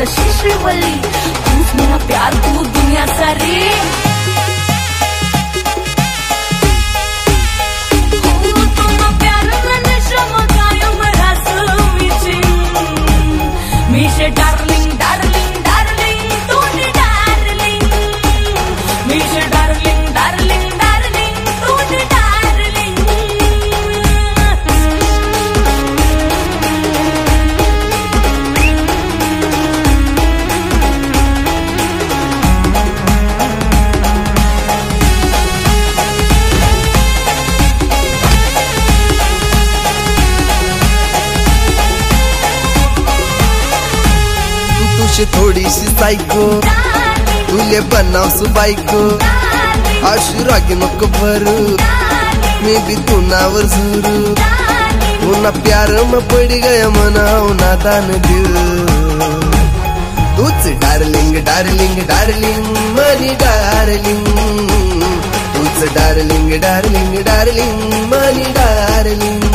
जशी श्रीवल्ली, तूच मेरा प्यार, तू दुनिया सारी। डार्लिंग डार्लिंग डार्लिंग तूने डार्लिंग, मीशे डार्लिंग डार्लिंग डार्लिंग तूने डार्लिंग। थोडीशी सायको तुले बनाव सुबायको, अशी रागी नको भरू, मी भी तुनावर झुरू, पुन्हा प्यार में पड़ी गया मनाव नादान दिल। तूच डार्लिंग डार्लिंग डार्लिंग मनी डार्लिंग, तूच डार्लिंग डार्लिंग डार्लिंग मनी डार्लिंग।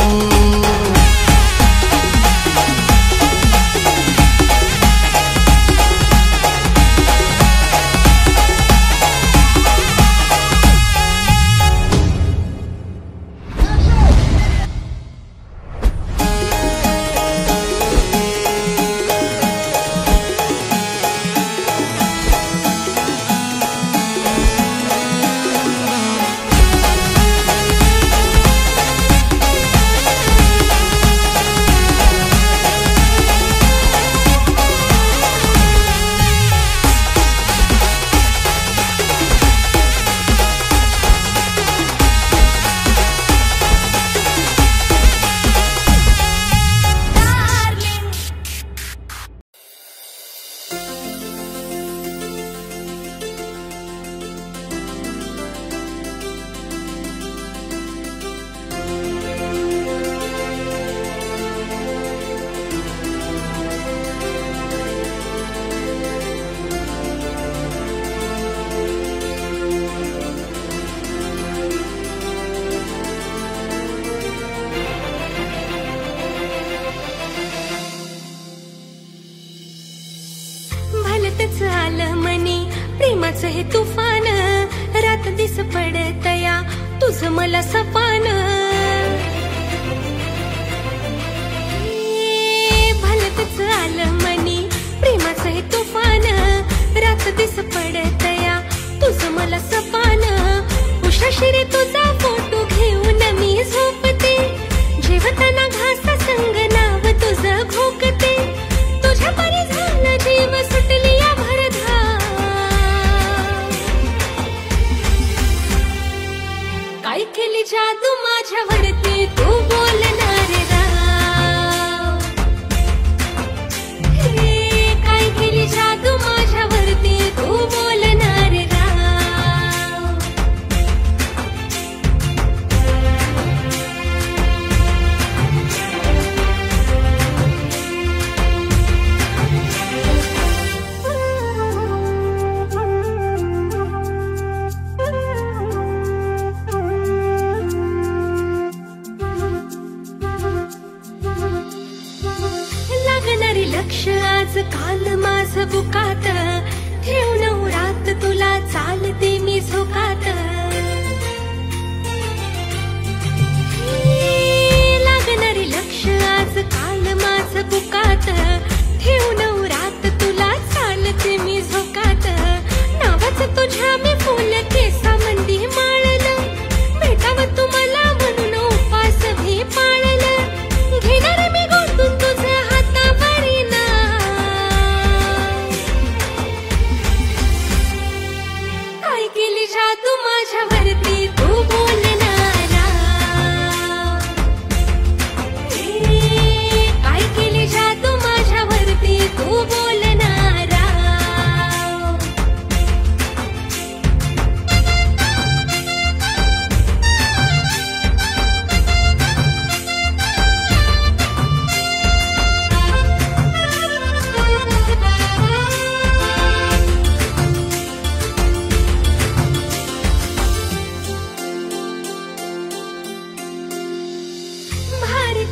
प्रेमाचं हे तुफान, रात दिस पडतया तुझं मला सपान। भलतच आलं मनी, प्रेमाचं हे तुफान, रात दिस पडतया तुझं मला सपान। उशाशी रे तुझा फोटो घेऊन मी झोपते, जेवताना घासा संग नाव तुझं घोकते, तुझ्या परी झालं जीव सुटली या भरधा। काय केली जादू माझ्यावरती तू बोलणार राव, हे काय केली जादू माझ्यावरती तू बोलणार राव। लक्ष आज काल माझं बुकात, ठेवून रात तुला चालते मी झोकात। लागणारी लक्ष आज काल माझं बुकात, ठेवून रात तुला चालते मी झोकात। नावाचं तुझ्या मी फुल केसामंदी माळलं, भेटावं तुम्हाला म्हणून उपास भी पाळलं। घेणार मी गोटून तुझ्या हातावरी ना, काय केली जादू माझ्यावरती तू बोलणारा, काय केली जादू माझ्यावरती तू बोलणारा।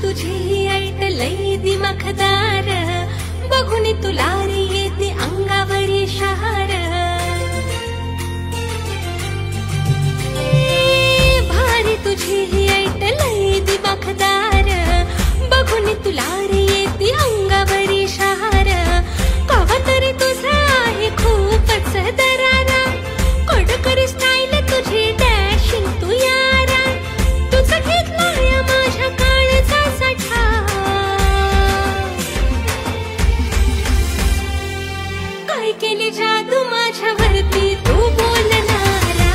तुझी ऐट लई दिमाखदार, बघून तुला रे येते अंगावरी शहार भारी तुझी ही ऐटलई दिमाखदार बघून तुला रे येते अंगावरी शहार कवा तरी तुझा आहे खूपच दरारा कडकरी स्टाईल तुझी डॅशिंग तू यारा तुझं घेतलाय माझ्या काळचा साठा काय केली जादू माझ्यावरती तू बोलणारा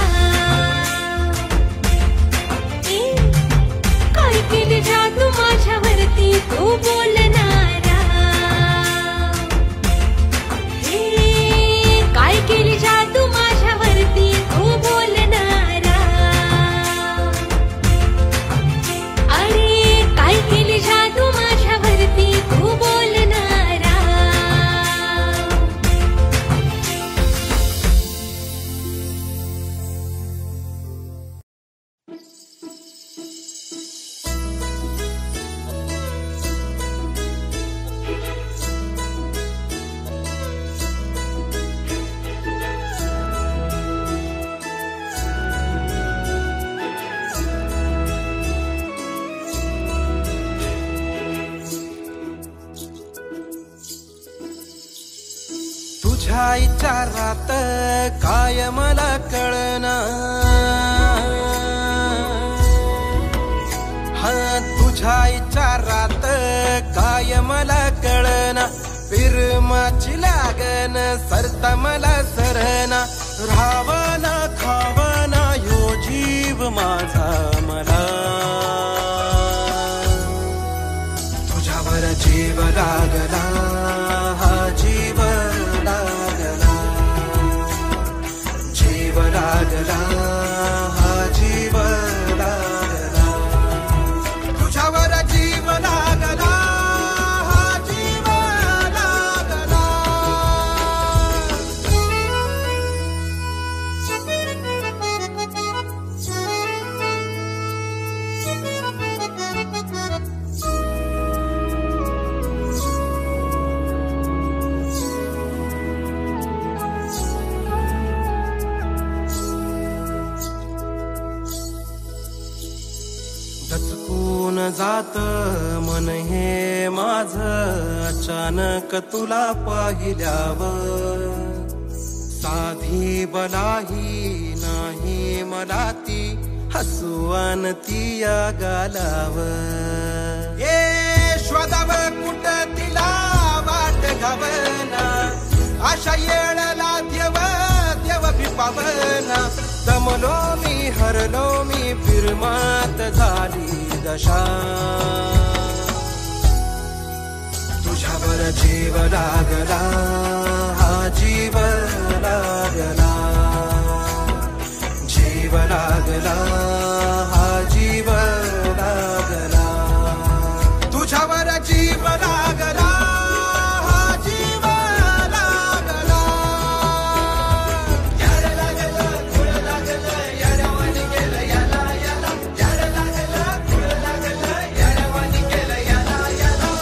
काय केली जादू माझ्यावरती तू बोलणारा काय केली जादू माझ्यावरती तू बोलणारा अरे काय केली जादू माझ्यावरती तू बोलणारा तुझ्या विचारात काय मला कळना हा तुझ्या विचारात काय मला कळना पिरमाची लागन सरता मला सरना रावना खावना ह्यो जीव माझा मला तुझ्यावर जीव लागला हा जीव लागला जीव लागला हा जीव लागला तुझ्यावर जीव लागला हा जीव लागला दचकून जात मन हे माझ अचानक तुला पाहिल्यावर साधी बलाही नाही मला ती हसवान ती या गालावर ये श्वादाव कुठ तिला वाट घावना आशा येळला देव देव भिपावना दमलो मी हरलो मी फिरमात झाली दशा तुझ्यावर जीव लागला हा जीव लागला जीव लागला हा जीव लागला तुझ्यावर जीव लागला हा जीव लागला यार लागला खुळ लागला यारवानी केलं याला याला यार लागला खुळ लागला यारवानी केलं याला याला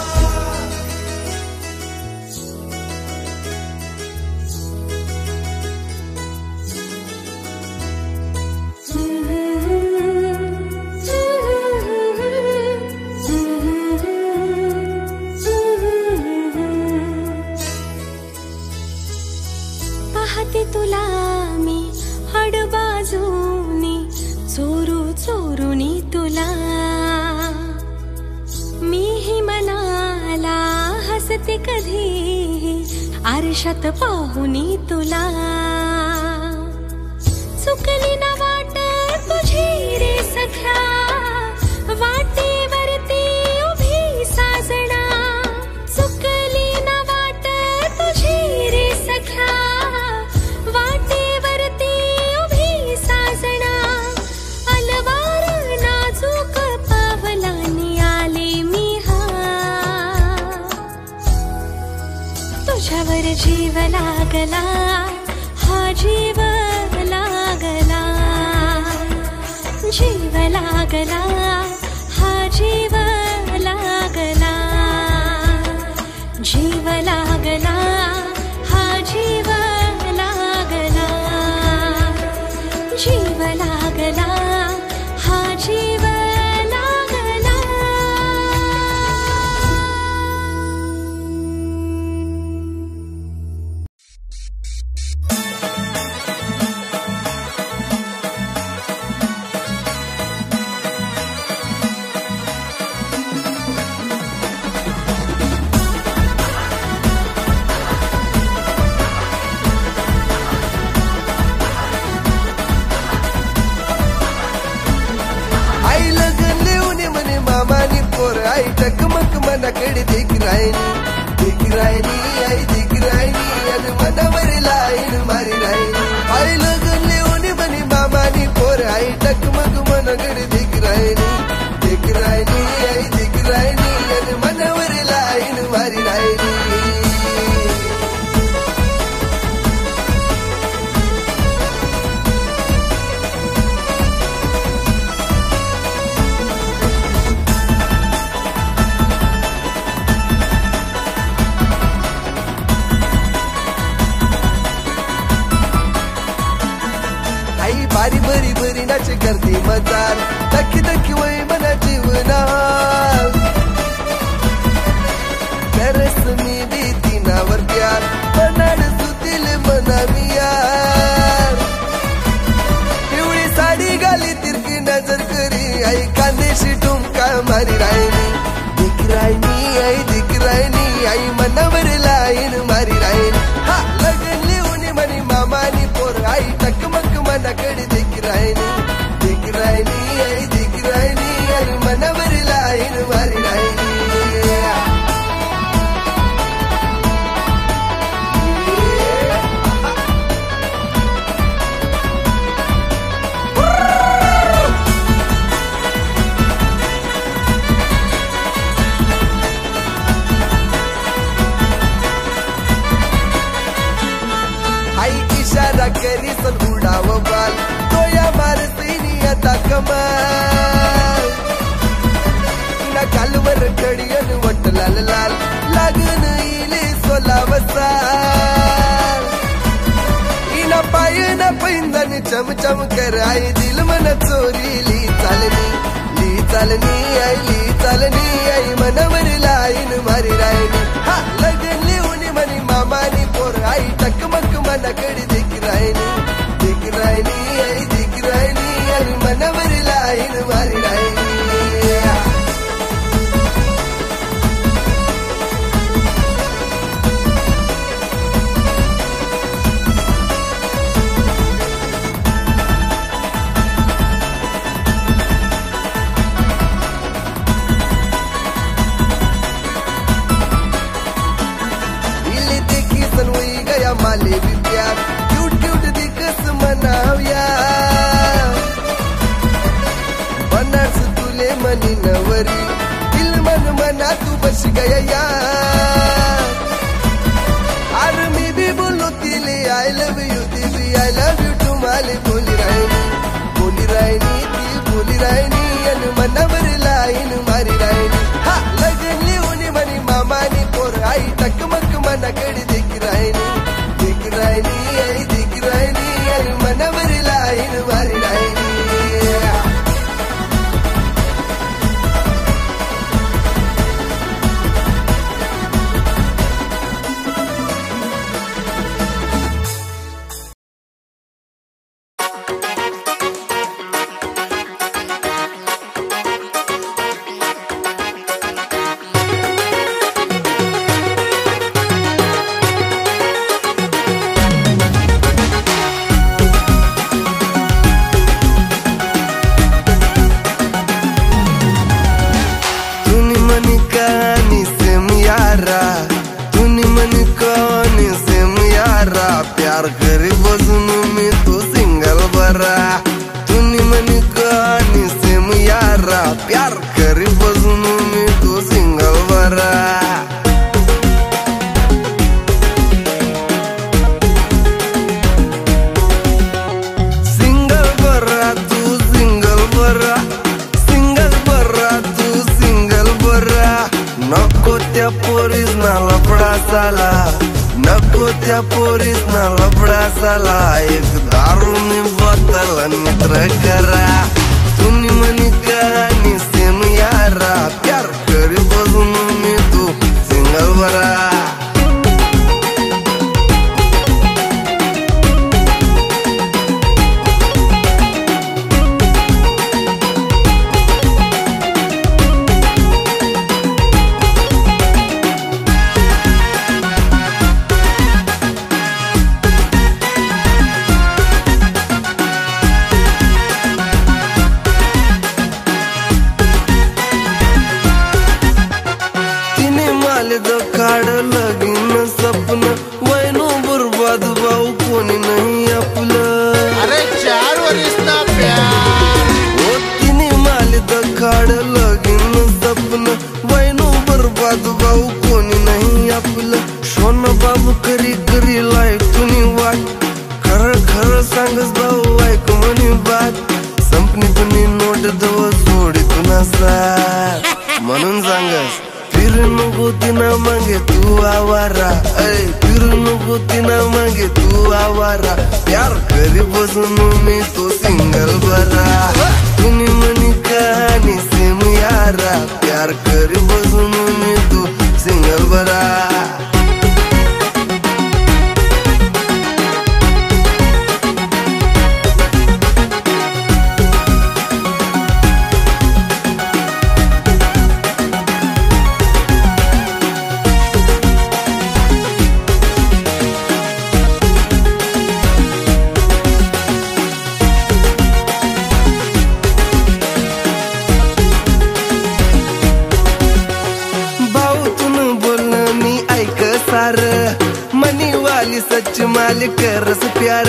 पाहते तुला मी हडबाजूनी चोरू चोरूनी तुला मीही मनाला हसते कधी आरशात पाहुनी तुला चुकली ना वाट तुझी रे सख्या वाटेवरती उभी साजना चुकली ना वाट तुझी रे सख्या वाटेवरती उभी साजना अलवार नाजूक पावलांनी आले मी हा तुझ्यावर जीव लागला हा जीव लागला जीव लागला हा जीव लागला जीव लागला हा जीव पोर आई टकमक मनाकडे देख राहिनी आई देख राहिनी आणि मनावर लाईन मारी राहिनी आई लगन लिहून म्हणे मामानी पोर आई टकमक मनाकडे देख राहिनी आई देख राहिनी आणि मनावर लाईन मारी राहिनी आई बारी बरी बरी नाच करते मजार दखी दखी वय मना जीवना तरस मी भी तिनावर प्यार बनाड सुतील मनामिया पिवळी साडी घाली तिरकी नजर करी आई कांदेशी ठुमका मारी राहिनी आई दिख राहिनी आई मनावर लाईन मारी राहिनी हा लगन लिहून म्हणी मामानी पोर आई टकमक मनाकडे देख राहिनी आई देख राहिनी आई मनावर लाईन मारी राहिनी आई इशारा करी सन उडाव बाल तोया मारतीनी आता कमाल तुला कालवर कडियन वट लाल लाल लागन इले सोलावसा इना पायना पैंजन चमचम कर आई दिल मन चोरी ली चालनी आई मनवर लाईन मारी राहिनी हा लगन लिहून म्हणी मामानी पोर आई टकमक मनाकडे देख राहिनी आई देख राहिनी आणि मनवर लाईन मारी राहिनी माले भी प्यार क्यूट दिकस मनाव्या बनास तुले मनी नवरी दिल मन मना तू बस गया और मी भी बोलो तिले आई लव यू टू माले बोली राहिनी आणि मनावर लाईन मारी राहिनी हा लगन लिहून म्हणी मामानी पोर आई टकमक मनाकडे देख राहिनी आई देख राहिनी आणि मनावर लाईन मारी राहिनी प्यार करी बसून मी तू सिंगल बरा तुनी मनी कहानी सेम यारा प्यार करी बसून मी तू सिंगल बरा सिंगल बरा तू सिंगल बरा नको त्या पोरीस ना लफडा साला नको त्या पोरीस ना लफडा साला एक दारूनी बोतल मित्र करा तुम्ही मनी कहानी सेम यारा प्यार करी बसून मी तू सिंगल बरा दखाड लगीन सपन वैनो बर्बाद भाऊ कोणी नाही आपलं अरे 4 वर्षना प्यार ओ तिने माल दखाड लगीन सपन वैनो बर्बाद भाऊ कोणी नाही आपलं सोन बाबू करी करी लाय तुनी वाट खरं खरं सांगस भाऊ ऐक म्हणी बात संपणी तुनी नोट दव सोडी तुना साथ म्हणून सांगस फिर नको तिना मागे तू आवारा फिर नको तिना मागे तू आवारा प्यार करी बसून मी तो सिंगल बरा तुम्ही म्हणी कहाणी सेम यारा प्यार करी बसून मी तो सिंगल बरा मनी वाली सच मालिक रस प्यार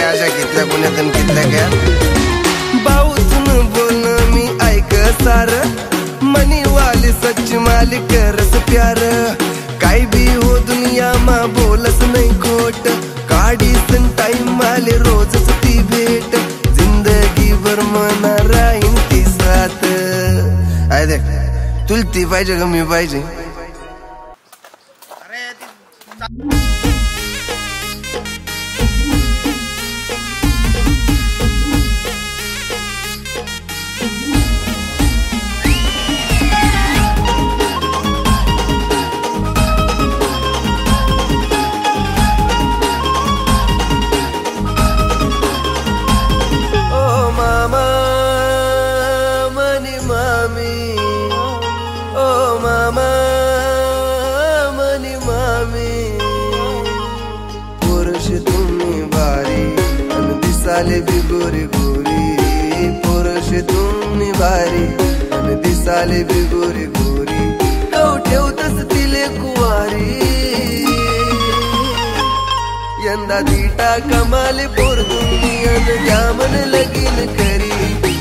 आशा कितल्या पुण्यातून कितल्या क्या भाऊतून बोलणं मी ऐक सार मनी वाली सच मालिक रस प्यार काय भी हो दुनिया मा बोलस नाही खोट काढी सन टाइम माले रोजच ती भेट जिंदगी भर मना राहीन ती साथ आय देख तुला ती पाहिजे का मी पाहिजे दिसाले भी गोरी गोरी पोरश तुम्ही भारी आणि दिसाले भी गोरी गोरी कव ठेवतस तिले कुवारी यंदा दीटा कमाले पोर दुनियन द्यामन लगीन करी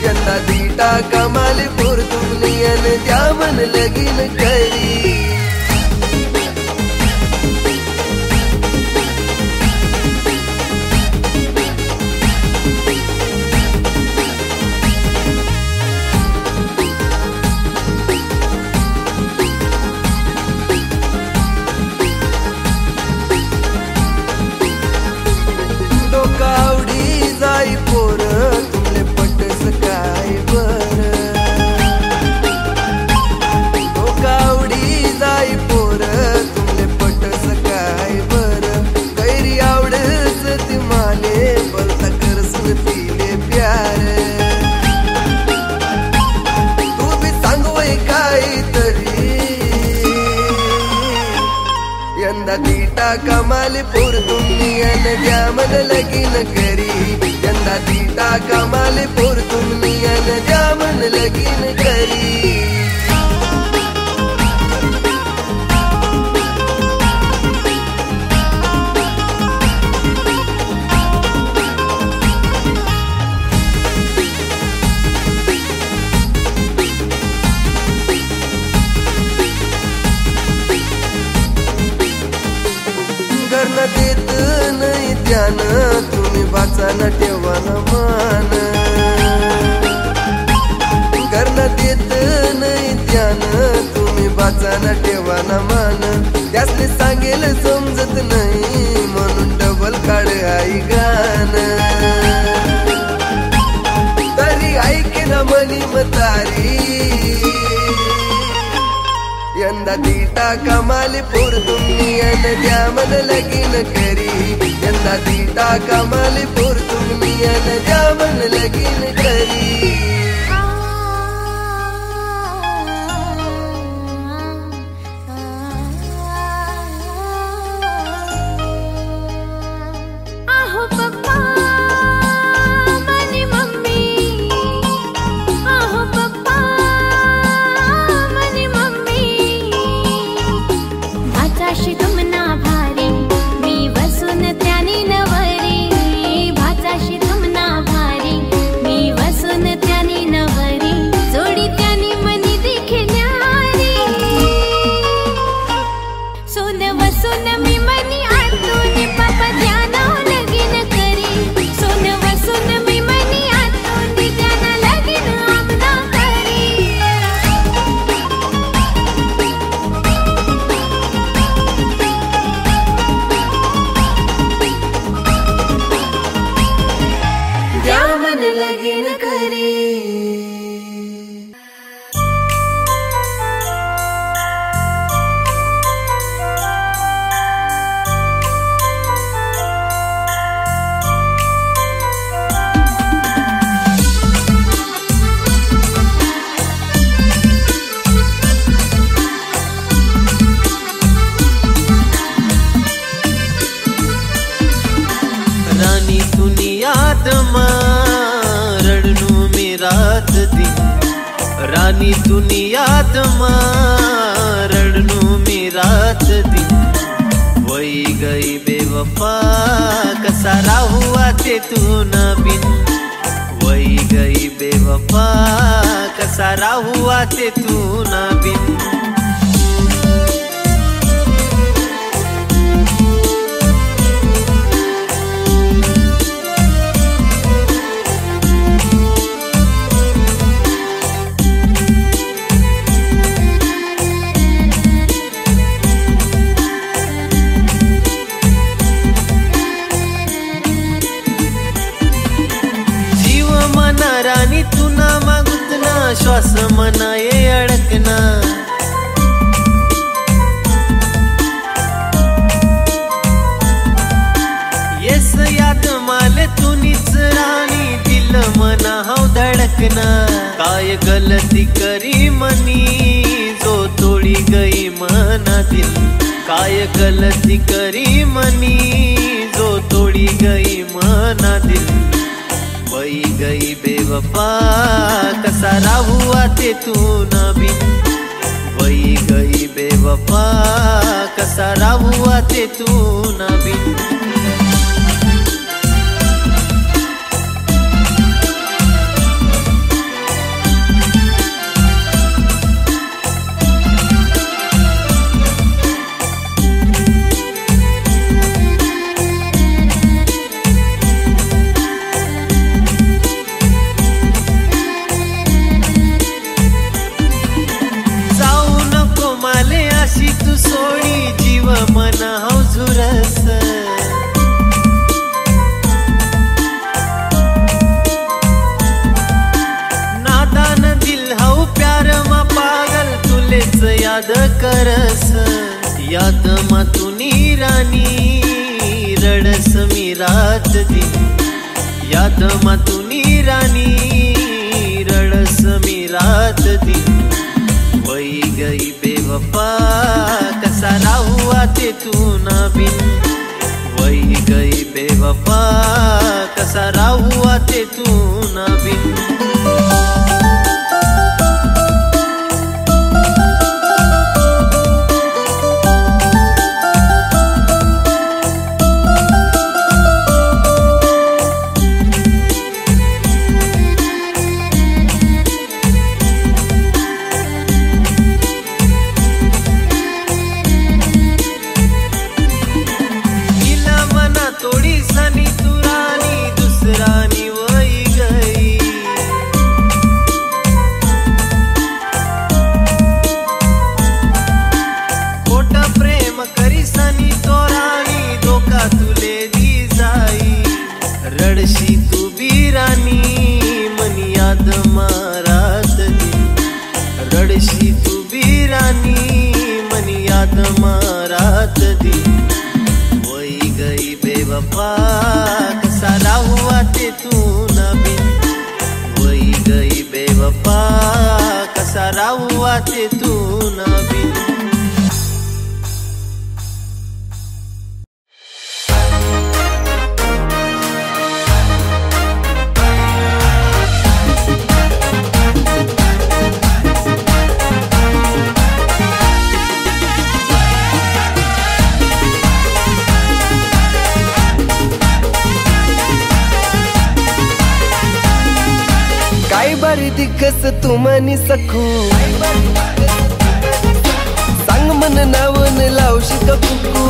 यंदा दीटा कमाले पोर दुनियन द्यामन लगीन करी पोर तुमले पटस काय बर ओ कावडी जाई पोर तुमले पटस काय बर कैरी आवडस ती माले बोलता करसून तिले प्यार तू भी सांगवय काय तरी यंदा दीटा कमाले पोर दुनियन द्यामन लगीन करी यंदा दीटा कमाले पोर दुनियन द्यामन लगीन करी करणं देत नाही ध्यान तुम्ही वाचाना ठेवाना मान करणं देत नाही ध्यान तुम्ही वाचाना ठेवाना मान त्यासने सांगेल समजत नाही म्हणून डबल काढ आई गान तरी ऐके ना मनी मतारी यंदा दीटा कमाले पोर दुनियन द्यामन लगीन करी यंदा दीटा कमाले पोर दुनियन द्यामन लगीन करी रानी दुनियात रडनू मी रात दिन वही गई बेवफा कसा राहू आते तू न बिन वही गई बेवफा कसा राहू आते तू न बिन रानी तू ना मागुतना श्वास मना ये अडकना येस याद माले तू नीच रानी दिल मना हाव धडकना काय गलती करी मनी जो तोडी गई मना दिल काय गलती करी मनी जो तोडी गई मना दिल वही गई बेवफा कसा राहू आते तू न बिन वही गई बेवफा कसा राहू आते तू न बिन सोडी जीव मना हाव झुरस नादान दिल हाव प्यार मा पागल तुलेच याद करस याद मा तू रानी रडस मी रात दिन याद मा तू रानी रडस मी रात दिन वही गई बेवफा कसा राहू आते तू न बिन वही गई बेवफा कसा राहू आते तू न बिन रडशी तू बिरानी मन याद मारात दिन रडशी तू बिरानी मन याद मारात दिन वही गई बेवफा कसा राहू आते तू न बिन वही गई बेवफा कसा राहू आते तू न बिन बारी दिखस तू मनी सखू सांग मन नावन लावशी का कुकू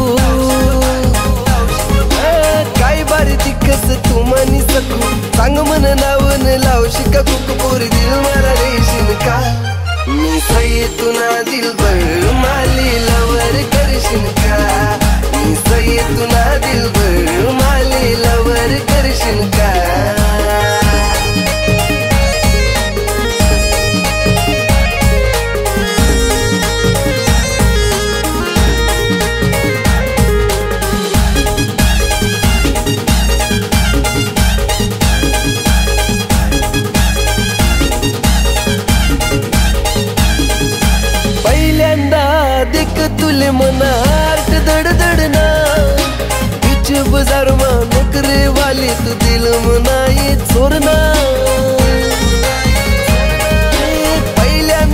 काय बारी दिखस तू मनी सखू सांग मन नावन लावशी का कुकू पोरी दिल मला रेशीन का मी सही तुना दिल भर माली लवर करशीन का मी सही तुना दिल भर माली लवर करशीन का तुले मनार्ट दडदडना बीच बाजार मा नोकरी वाली तू दिल मनाई चोरना पहिल्यांदा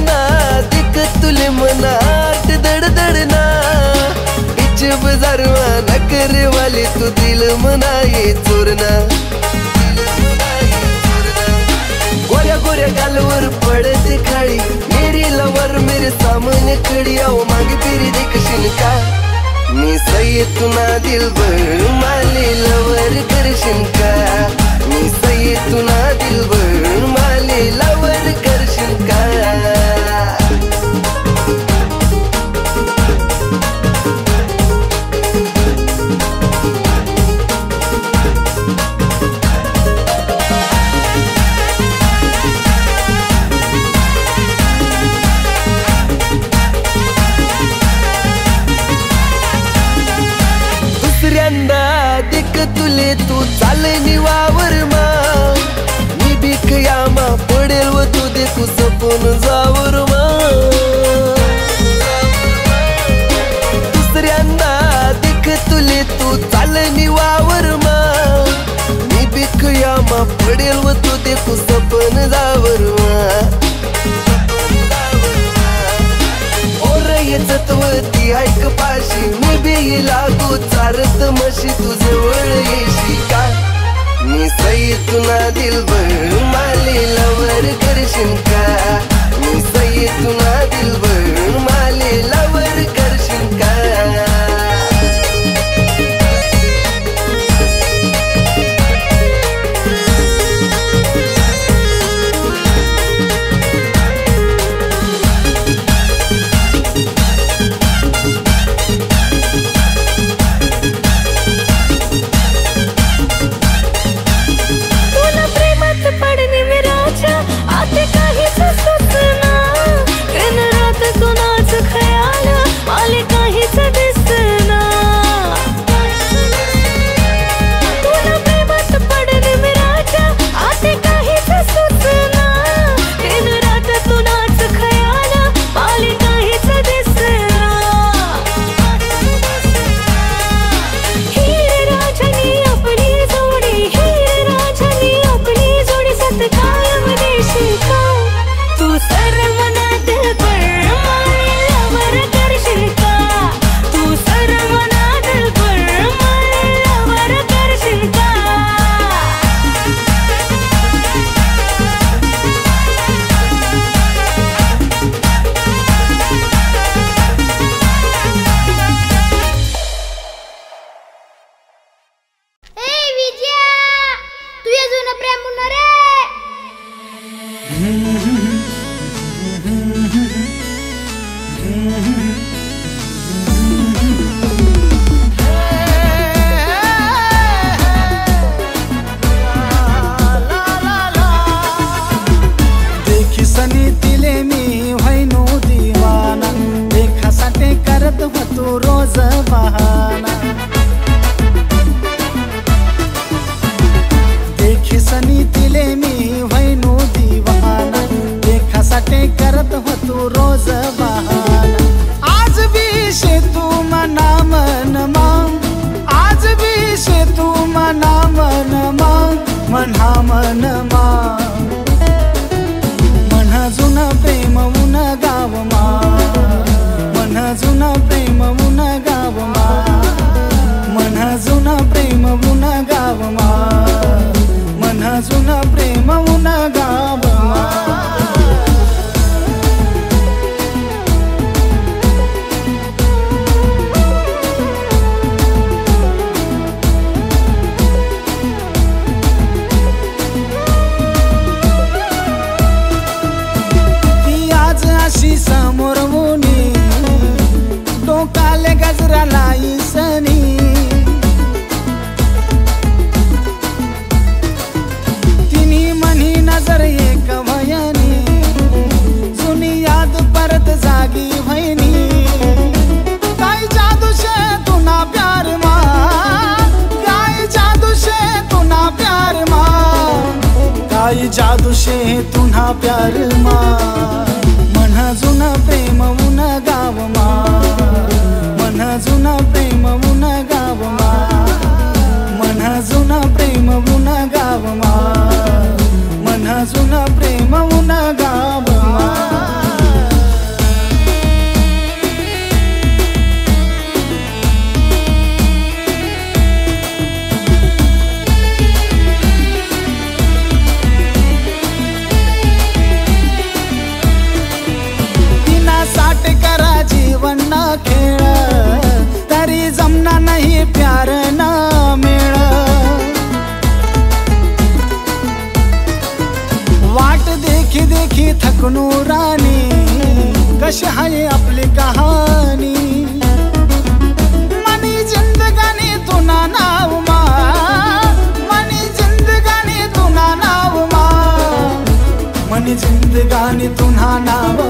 दिल मनाये चोरना गोऱ्या गोऱ्या गालवर पडते काळी मेरी लवर मेरे सामने खड़ी आओ मांगे तेरी देखशील का मी सही तुना दिल भर माली लवर करशील का मी सही तुना दिल भर माली लवर करशील का दुसऱ्यांदा दिक तुले तू चाले निवावर मा मी बिक यामा पडेल व तू देखू सपून जावर मा दुसऱ्यांदा दिक तुले तू चाले निवावर मा मी बिक यामा पडेल व तू देखू सपून जावर मा ती ऐक पाशी मी बी लागू चारत मशी तू जवळ येशी का मी सही तुना दिल भर माली लवर करशील का मी सही तुना दिल भर माली लवर करशील का जादू शे तुन्हा प्यार मा मन जुना प्रेम उन गाव मा मन जुना प्रेम उन गाव मा मन जुना प्रेम उन गाव मा मन जुना प्रेम उन गाव मा अशी आहे आपली कहाणी मनी जिंदगानी तुना नाव मा मनी जिंदगानी तुना नाव मा मनी जिंदगानी तुना नाव